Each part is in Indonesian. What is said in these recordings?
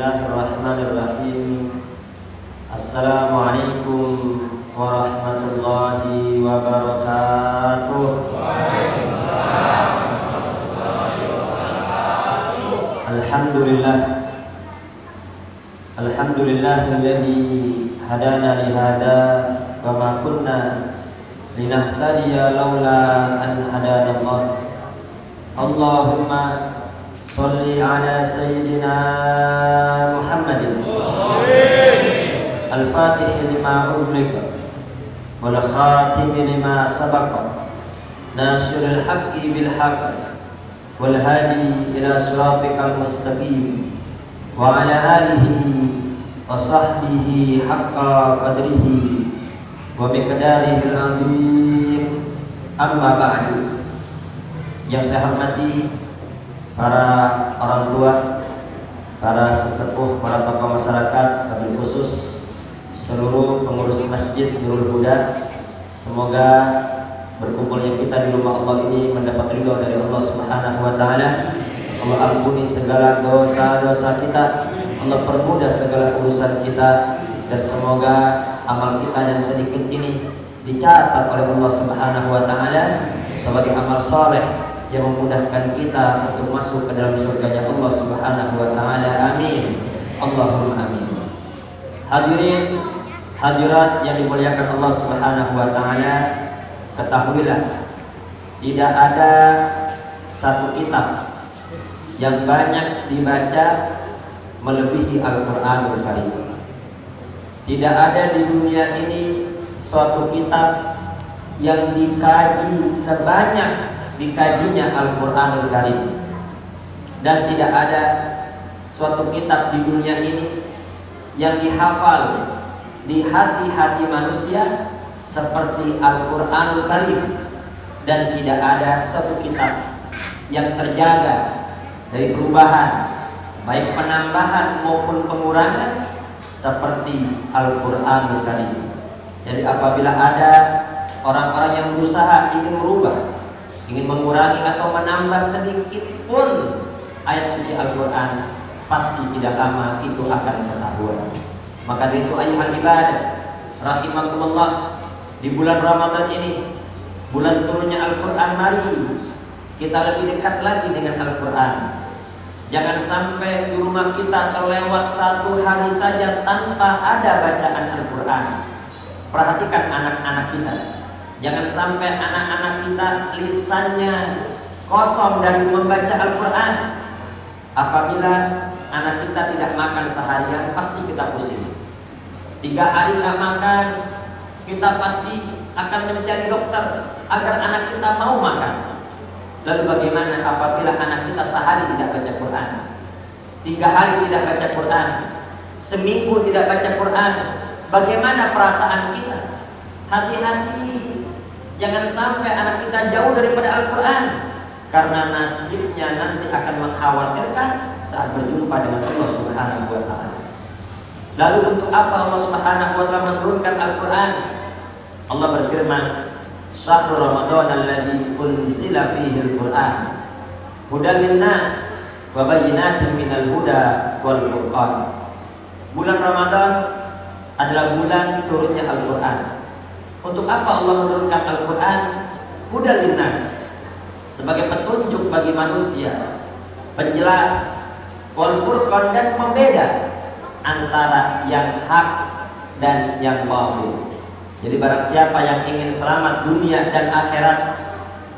Bismillahirrahmanirrahim. Assalamualaikum warahmatullahi wabarakatuh. Waalaikumsalam warahmatullahi wabarakatuh. Alhamdulillah. Alhamdulillahilladzi hadana li hada wa ma kunna linahtadiya laula an hadana Allah. Allahumma sholli ala sayyidina Muhammadin al-fatih lima ughliqa wal khatim lima sabaqa nasirul haqqi bil haqq wal hadi ila siratikal mustaqim wa ala alihi wa sahbihi haqqa qadrihi wa miqdarihi al-azim. Amma ba'du. Yang saya hormati para orang tua, para sesepuh, para tokoh masyarakat, wabil khusus seluruh pengurus masjid Nurul Huda, semoga berkumpulnya kita di rumah Allah ini mendapat ridho dari Allah Subhanahu wa taala. Allah ampuni segala dosa-dosa kita, Allah permudah segala urusan kita, dan semoga amal kita yang sedikit ini dicatat oleh Allah Subhanahu wa taala sebagai amal soleh yang memudahkan kita untuk masuk ke dalam surganya Allah Subhanahu wa taala. Amin. Allahumma amin. Hadirin hadirat yang dimuliakan Allah Subhanahu wa taala, ketahuilah tidak ada satu kitab yang banyak dibaca melebihi Al-Qur'anul Karim. Tidak ada di dunia ini suatu kitab yang dikaji sebanyak dikajinya Al-Quranul Karim, dan tidak ada suatu kitab di dunia ini yang dihafal di hati-hati manusia seperti Al-Quranul Karim, dan tidak ada satu kitab yang terjaga dari perubahan baik penambahan maupun pengurangan seperti Al-Quranul Karim. Jadi apabila ada orang-orang yang berusaha ingin merubah, ingin mengurangi atau menambah sedikit pun ayat suci Al-Quran, pasti tidak lama itu akan ketahuan. Maka dari itu ayuhal ibadah rahimakumullah, di bulan Ramadan ini, bulan turunnya Al-Quran, mari kita lebih dekat lagi dengan Al-Quran. Jangan sampai di rumah kita terlewat satu hari saja tanpa ada bacaan Al-Quran. Perhatikan anak-anak kita, jangan sampai anak-anak kita lisannya kosong dari membaca Al-Quran. Apabila anak kita tidak makan seharian, pasti kita pusing. 3 hari tidak makan, kita pasti akan mencari dokter agar anak kita mau makan. Lalu bagaimana apabila anak kita sehari tidak baca Quran, 3 hari tidak baca Quran, seminggu tidak baca Quran? Bagaimana perasaan kita? Hati-hati, jangan sampai anak kita jauh daripada Al-Quran, karena nasibnya nanti akan mengkhawatirkan saat berjumpa dengan Allah Subhanahu wa taala. Lalu untuk apa Allah Subhanahu wa taala menurunkan Al-Quran? Allah berfirman, "Syahrul Ramadan alladzi unzila fihi al-Qur'an hudan lin-nas wa bayyinatin minal huda wal furqan." Bulan Ramadan adalah bulan turunnya Al-Quran. Untuk apa Allah menurunkan Al-Quran? Hudan lin-nas, sebagai petunjuk bagi manusia, penjelas, wal furqan, dan pembeda antara yang hak dan yang batil. Jadi barang siapa yang ingin selamat dunia dan akhirat,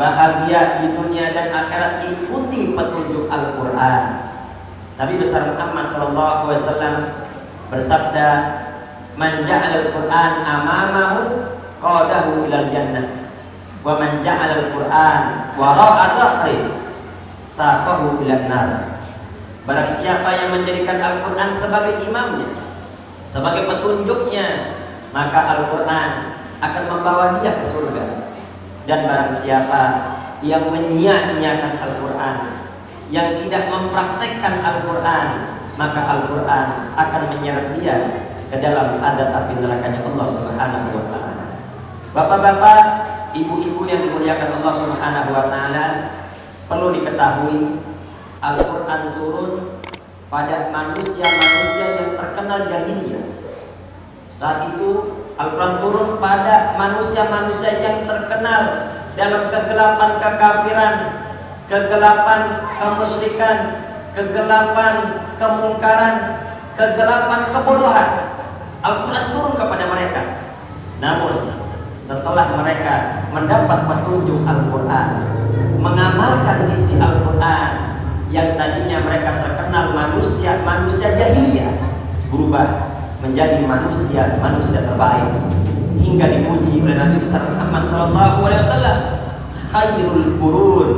bahagia di dunia dan akhirat, ikuti petunjuk Al-Quran. Nabi besar Muhammad SAW bersabda, "Man ja'ala al-Quran amamahu qadahu ilal jannah, wa man ja'ala al-Quran wara'a dhahri saqahu ilan nar." Barang siapa yang menjadikan Al-Quran sebagai imamnya, sebagai petunjuknya, maka Al-Quran akan membawa dia ke surga. Dan barang siapa yang menyia-nyiakan Al-Quran, yang tidak mempraktekkan Al-Quran, maka Al-Quran akan menyeret dia ke dalam adab api nerakanya Allah Subhanahu wa taala. Bapak-bapak, ibu-ibu yang dimuliakan Allah Subhanahu wa taala, perlu diketahui Al-Quran turun pada manusia-manusia yang terkenal jahiliyah. Saat itu Al-Quran turun pada manusia-manusia yang terkenal dalam kegelapan kekafiran, kegelapan kemusyrikan, kegelapan kemungkaran, kegelapan kebodohan. Al-Quran turun kepada mereka. Namun setelah mereka mendapat petunjuk Al-Quran, mengamalkan isi Al-Quran, yang tadinya mereka terkenal manusia jahiliyah, berubah menjadi manusia terbaik, hingga dipuji oleh Nabi besar Muhammad SAW. Khairul qurun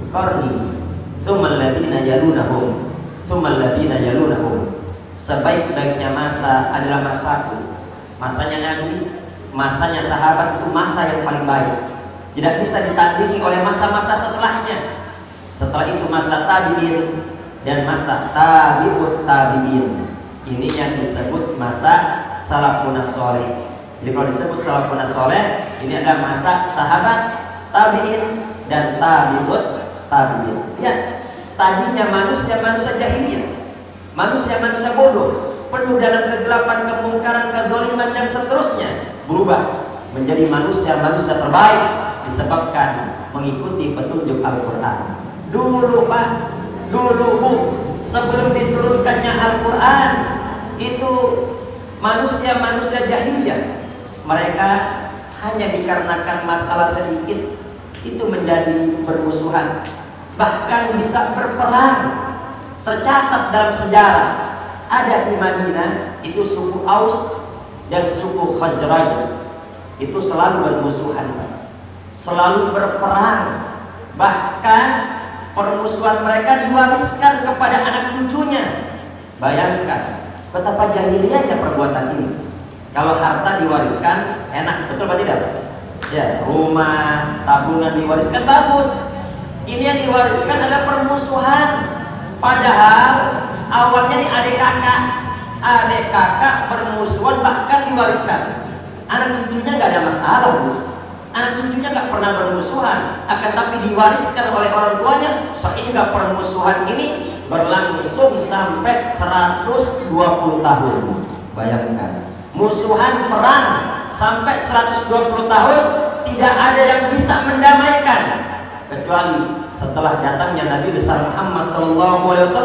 qarni, tsumma alladziina yalunahum, tsumma alladziina yalunahum. Sebaik-baiknya masa adalah masaku. Masanya Nabi, masanya sahabat itu masa yang paling baik. Tidak bisa ditandingi oleh masa-masa setelahnya. Setelah itu masa tabi'in dan masa tabi'ut tabi'in. Ini yang disebut masa salafun sholih. Jadi kalau disebut salafun sholih, ini adalah masa sahabat, tabi'in dan tabi'ut tabi'in. Lihat, tadinya manusia jahiliyah, manusia bodoh, penuh dalam kegelapan, kemungkaran, kezaliman dan seterusnya, berubah menjadi manusia terbaik disebabkan mengikuti petunjuk Al-Quran. Dulu Pak, dulu Bu, sebelum diturunkannya Al-Quran, itu manusia jahiliyah, mereka hanya dikarenakan masalah sedikit itu menjadi bermusuhan, bahkan bisa berperang. Tercatat dalam sejarah, ada di Madinah itu suku Aus dan suku Khazraj itu selalu bermusuhan, selalu berperang. Bahkan permusuhan mereka diwariskan kepada anak cucunya. Bayangkan betapa jahiliyahnya perbuatan ini. Kalau harta diwariskan enak, betul Pak tidak? Ya, rumah, tabungan diwariskan bagus. Ini yang diwariskan adalah permusuhan. Padahal awalnya nih adik kakak bermusuhan, bahkan diwariskan. Anak cucunya nggak ada masalah Bu. Anak cucunya nggak pernah bermusuhan, akan tapi diwariskan oleh orang tuanya, sehingga permusuhan ini berlangsung sampai 120 tahun. Bayangkan, musuhan perang sampai 120 tahun, tidak ada yang bisa mendamaikan kecuali setelah datangnya Nabi besar Muhammad SAW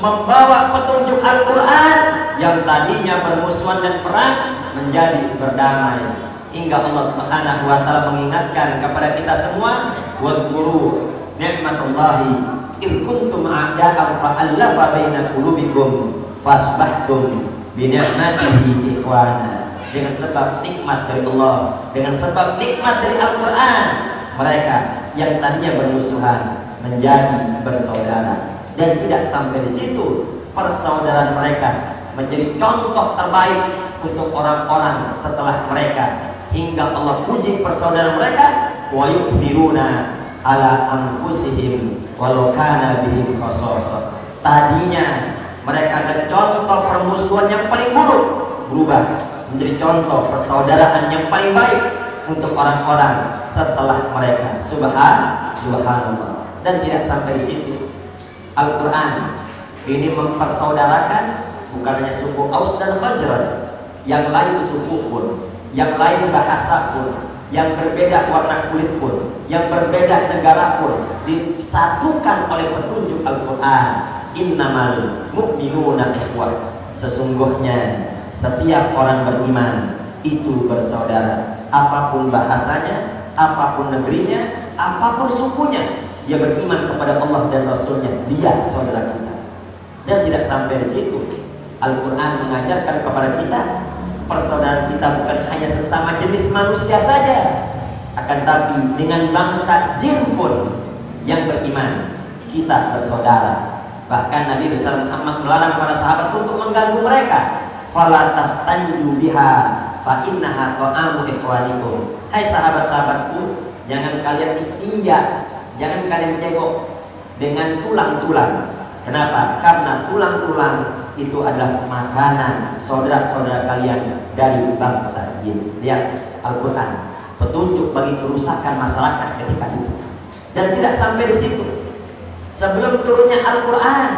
membawa petunjuk Al-Quran yang tadinya bermusuhan dan perang menjadi berdamai. Hingga Allah Subhanahu wa taala mengingatkan kepada kita semua, wadhkuru ni'matallahi id kuntum a'da'an fa'alafa baina qulubikum fasbahtum bi ni'matihi ikhwana. Dengan sebab nikmat dari Allah, dengan sebab nikmat dari Al-Quran, mereka yang tadinya bermusuhan menjadi bersaudara. Dan tidak sampai di situ, persaudaraan mereka menjadi contoh terbaik untuk orang-orang setelah mereka. Hingga Allah puji persaudaraan mereka, wa yu'thiruna ala anfusihim walau kana bihim khasasah. Tadinya mereka ada contoh permusuhan yang paling buruk, berubah menjadi contoh persaudaraan yang paling baik untuk orang-orang setelah mereka. Subhanallah. Dan tidak sampai di situ, Al-Quran ini mempersaudarakan bukan hanya suku Aus dan Khazraj, yang lain suku pun, yang lain bahasa pun, yang berbeda warna kulit pun, yang berbeda negara pun, disatukan oleh petunjuk Al-Quran. Innamal mu'minuna ikhwah. Sesungguhnya setiap orang beriman itu bersaudara. Apapun bahasanya, apapun negerinya, apapun sukunya, dia beriman kepada Allah dan Rasulnya, dia saudara kita. Dan tidak sampai di situ, Al-Quran mengajarkan kepada kita, persaudaraan kita bukan hanya sesama jenis manusia saja, akan tapi dengan bangsa jin pun yang beriman, kita bersaudara. Bahkan Nabi besar Muhammad melarang para sahabat untuk mengganggu mereka. Fala tastanju biha fa innaha ta'amu ikhwanikum. Hai sahabat-sahabatku, jangan kalian istinja, jangan kalian cebok dengan tulang-tulang. Kenapa? Karena tulang-tulang itu adalah makanan saudara-saudara kalian dari bangsa jin. Lihat Al-Quran, petunjuk bagi kerusakan masyarakat ketika itu. Dan tidak sampai di situ. Sebelum turunnya Al-Quran,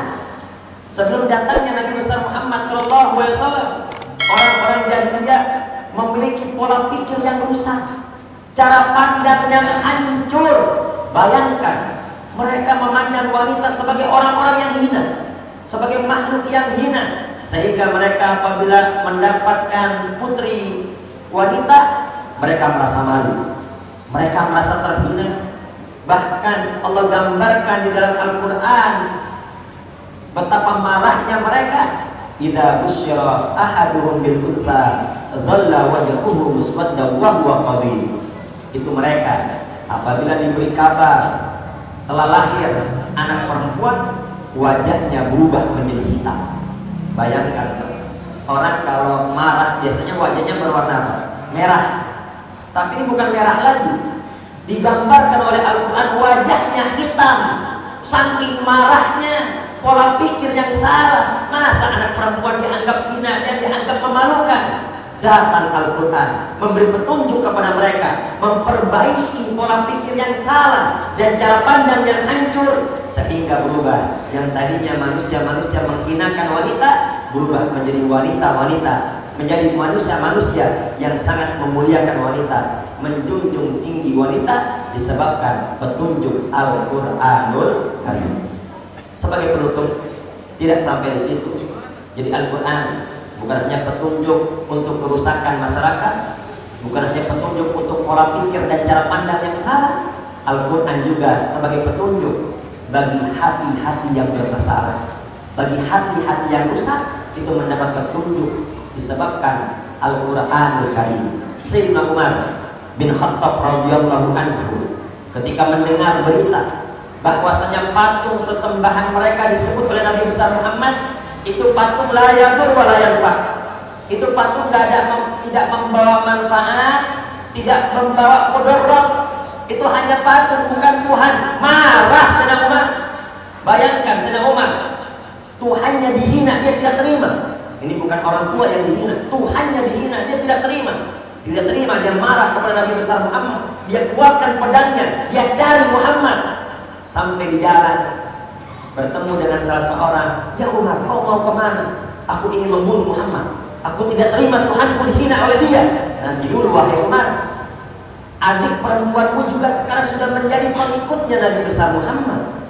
Sebelum datangnya Nabi besar Muhammad SAW, orang-orang jahiliyah memiliki pola pikir yang rusak, cara pandang yang hancur. Bayangkan, mereka memandang wanita sebagai orang-orang yang hina, sebagai makhluk yang hina, sehingga mereka apabila mendapatkan putri wanita, mereka merasa malu, mereka merasa terhina. Bahkan Allah gambarkan di dalam Al-Quran betapa marahnya mereka. Idza busyira ahaduhum bil untha dhalla wajhuhu muswaddan wa huwa qadim. Itu mereka apabila diberi kabar telah lahir anak perempuan, wajahnya berubah menjadi hitam. Bayangkan, orang kalau marah biasanya wajahnya berwarna merah, tapi ini bukan merah lagi. Digambarkan oleh Al-Quran wajahnya hitam, saking marahnya. Pola pikir yang salah. Masa anak perempuan dianggap hina dan dianggap memalukan? Datang Al-Quran memberi petunjuk kepada mereka, memperbaiki pola pikir yang salah dan cara pandang yang hancur, sehingga berubah. Yang tadinya manusia-manusia menghinakan wanita, berubah menjadi wanita-wanita, menjadi manusia-manusia yang sangat memuliakan wanita, menjunjung tinggi wanita disebabkan petunjuk Al-Quranul Karim. Sebagai penutup, tidak sampai di situ. Jadi Al-Quran bukan hanya petunjuk untuk kerusakan masyarakat, bukan hanya petunjuk untuk pola pikir dan cara pandang yang salah. Al-Quran juga sebagai petunjuk bagi hati-hati yang bermasalah, bagi hati-hati yang rusak, itu mendapat petunjuk disebabkan Al-Quranul Karim. Sayyidina Umar bin Khattab radhiyallahu anhu ketika mendengar berita bahwasanya patung sesembahan mereka disebut oleh Nabi besar Muhammad itu patung la yadur wa la yanfa, itu patung tidak membawa manfaat, tidak membawa mudarat, itu hanya patung, bukan Tuhan. Marah Sayyidina Umar. Bayangkan Sayyidina Umar, Tuhannya dihina, dia tidak terima. Ini bukan orang tua yang dihina, Tuhannya dihina, dia tidak terima. Dia terima, dia marah kepada Nabi besar Muhammad, dia kuatkan pedangnya, dia cari Muhammad. Sampai di jalan bertemu dengan salah seorang. Ya Umar, kau mau kemana? Aku ingin membunuh Muhammad, aku tidak terima Tuhanku dihina oleh dia. Nanti dulu wahai Umar, adik perempuanmu juga sekarang sudah menjadi pengikutnya Nabi besar Muhammad.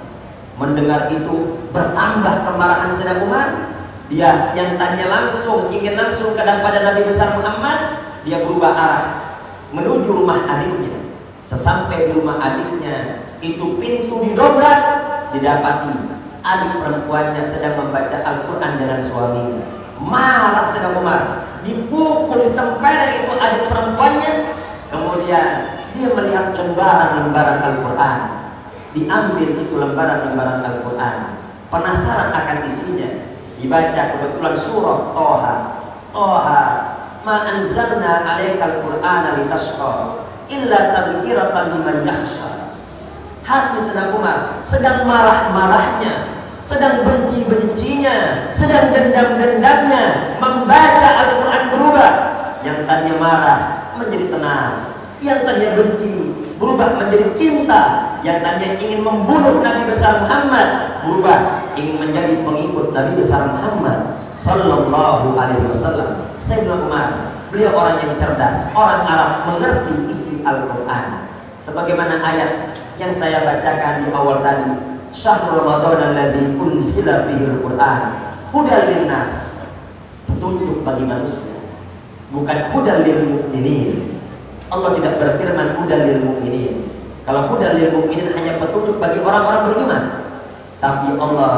Mendengar itu bertambah kemarahan Sayyidina Umar. Dia yang tadinya ingin langsung kepada Nabi besar Muhammad, dia berubah arah menuju rumah adiknya. Sesampai di rumah adiknya, itu pintu didobrak, didapati adik perempuannya sedang membaca Al-Quran dengan suaminya. Marah Sayyidina Umar, dipukul, ditempel itu adik perempuannya. Kemudian dia melihat lembaran-lembaran Al-Quran, diambil itu lembaran-lembaran Al-Quran, penasaran akan isinya. Dibaca kebetulan surah Toha. Toha, ma anzalna alaikal Qur'ana litashqa illa tadhkiratan liman yakhsha. Hati Sayyidina Umar sedang marah-marahnya, sedang benci-bencinya, sedang dendam-dendamnya, membaca Al-Quran berubah. Yang tadinya marah menjadi tenang, yang tadinya benci berubah menjadi cinta, yang tadinya ingin membunuh Nabi besar Muhammad berubah ingin menjadi pengikut Nabi besar Muhammad Sallallahu Alaihi Wasallam. Sayyidina Umar, beliau orang yang cerdas, orang Arab, mengerti isi Al-Quran. Sebagaimana ayat yang saya bacakan di awal tadi, Syahrul Ramadan alladzi unzila fihi al-Qur'an hudal linnas, petunjuk bagi manusia, bukan hudal lil mukminin. Allah tidak berfirman hudal lil mukminin. Kalau hudal lil mukminin hanya petunjuk bagi orang-orang beriman, tapi Allah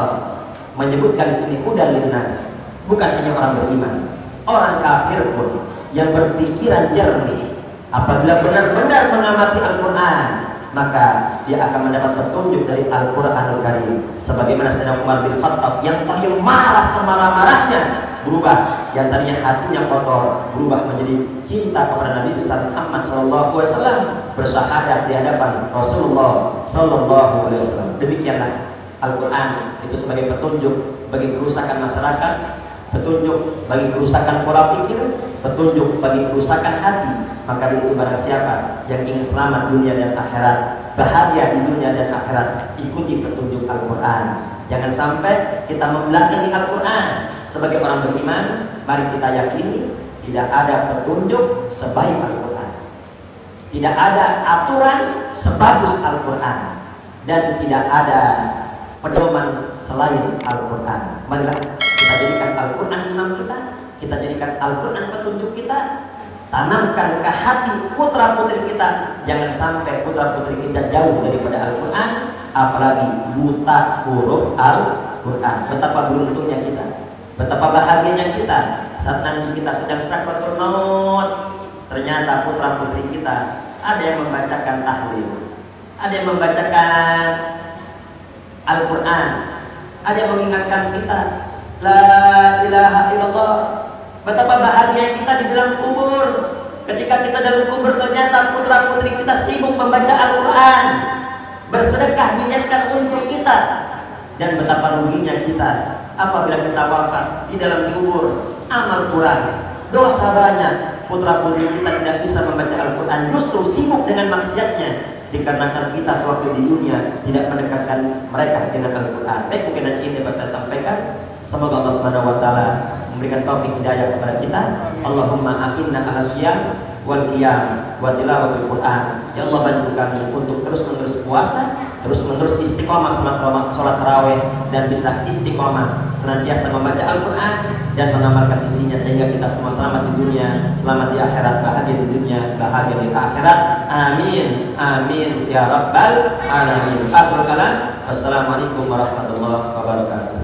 menyebutkan di sini hudal linnas, bukan hanya orang beriman. Orang kafir pun yang berpikiran jernih, apabila benar-benar mengamati Al-Quran, maka dia akan mendapat petunjuk dari Al-Quranul Karim. Sebagaimana Sayyidina Umar bin Khattab yang tadinya marah semarah-marahnya berubah, yang tadinya hatinya kotor berubah menjadi cinta kepada Nabi besar Muhammad SAW, bersyahadat di hadapan Rasulullah SAW. Demikianlah Al-Quran itu sebagai petunjuk bagi kerusakan masyarakat, petunjuk bagi kerusakan pola pikir, petunjuk bagi kerusakan hati. Maka itu barang siapa yang ingin selamat dunia dan akhirat, bahagia di dunia dan akhirat, ikuti petunjuk Al-Quran. Jangan sampai kita membelakangi Al-Quran. Sebagai orang beriman, mari kita yakini tidak ada petunjuk sebaik Al-Quran, tidak ada aturan sebagus Al-Quran, dan tidak ada pedoman selain Al-Quran. Marilah kita jadikan Al-Quran imam kita jadikan Al-Quran petunjuk kita, tanamkan ke hati putra putri kita. Jangan sampai putra putri kita jauh daripada Al-Quran, apalagi buta huruf Al-Quran. Betapa beruntungnya kita, betapa bahagianya kita saat nanti kita sedang sakratul maut, ternyata putra putri kita ada yang membacakan tahlil, ada yang membacakan Al-Quran, ada yang mengingatkan kita la ilaha illallah. Betapa bahagia kita di dalam kubur. Ketika kita dalam kubur ternyata putra putri kita sibuk membaca Al-Quran, bersedekah diniatkan untuk kita. Dan betapa ruginya kita apabila kita wafat di dalam kubur, amal kurang, dosa banyak, putra putri kita tidak bisa membaca Al-Quran, justru sibuk dengan maksiatnya, dikarenakan kita sewaktu di dunia tidak mendekatkan mereka dengan Al-Quran. Baik, mungkin nanti ini dapat saya sampaikan. Semoga Allah Subhanahu wa taala memberikan taufik hidayah kepada kita. Allahumma a'inna 'ala syiyam wal qiyam wa tilawatil Quran. Ya Allah, bantu kami untuk terus-menerus puasa, terus-menerus istiqomah salat tarawih, dan bisa istiqomah senantiasa membaca Al-Quran dan mengamalkan isinya, sehingga kita semua selamat di dunia, selamat di akhirat, bahagia di dunia, bahagia di akhirat. Amin, amin ya rabbal alamin. Akhirul kalam. Wassalamualaikum warahmatullahi wabarakatuh.